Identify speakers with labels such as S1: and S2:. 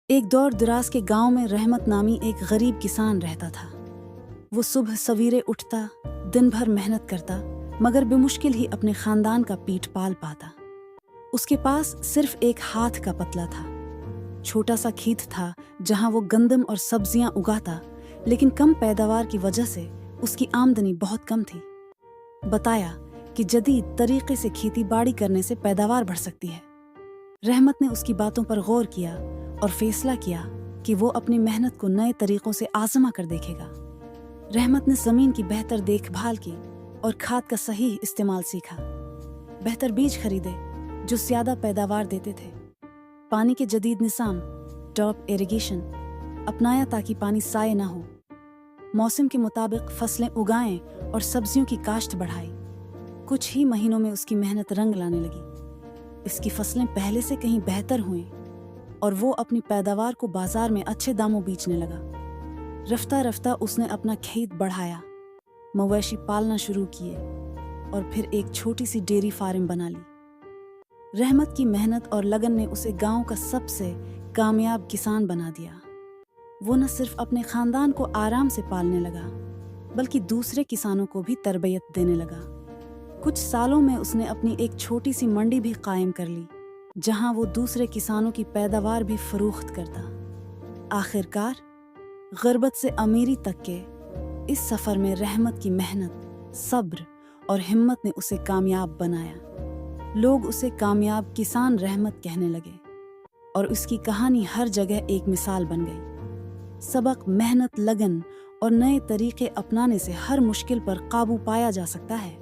S1: एक दौर दराज के गांव में रहमत नामी एक गरीब किसान रहता था। वो सुबह सवेरे उठता, दिन भर मेहनत करता, मगर बेमुश्किल ही अपने खानदान का पीठ पाल पाता। उसके पास सिर्फ एक हाथ का पतला था। छोटा सा खेत था जहां वो गंदम और सब्जियां उगाता, लेकिन कम पैदावार की वजह से उसकी आमदनी बहुत कम थी। बताया कि जदीद तरीके से खेती बाड़ी करने से पैदावार बढ़ सकती है। रहमत ने उसकी बातों पर गौर किया और फैसला किया कि वो अपनी मेहनत को नए तरीकों से आजमा कर देखेगा। रहमत ने ज़मीन की बेहतर देखभाल की और खाद का सही इस्तेमाल सीखा। बेहतर बीज खरीदे जो ज़्यादा पैदावार देते थे। पानी के जदीद निज़ाम, ड्रॉप इरिगेशन अपनाया ताकि पानी ज़ाया ना हो। मौसम के मुताबिक फसलें उगाएं और सब्जियों की काश्त बढ़ाई। कुछ ही महीनों में उसकी मेहनत रंग लाने लगी। इसकी फसलें पहले से कहीं बेहतर हुईं और वो अपनी पैदावार को बाजार में अच्छे दामों बेचने लगा। रफ्ता रफ्ता उसने अपना खेत बढ़ाया, मवेशी पालना शुरू किए और फिर एक छोटी सी डेयरी फार्म बना ली। रहमत की मेहनत और लगन ने उसे गांव का सबसे कामयाब किसान बना दिया। वो न सिर्फ अपने खानदान को आराम से पालने लगा, बल्कि दूसरे किसानों को भी तरबियत देने लगा। कुछ सालों में उसने अपनी एक छोटी सी मंडी भी कायम कर ली, जहां वो दूसरे किसानों की पैदावार भी फरोख्त करता। आखिरकार गुर्बत से अमीरी तक के इस सफ़र में रहमत की मेहनत, सब्र और हिम्मत ने उसे कामयाब बनाया। लोग उसे कामयाब किसान रहमत कहने लगे और उसकी कहानी हर जगह एक मिसाल बन गई। सबक मेहनत, लगन और नए तरीके अपनाने से हर मुश्किल पर काबू पाया जा सकता है।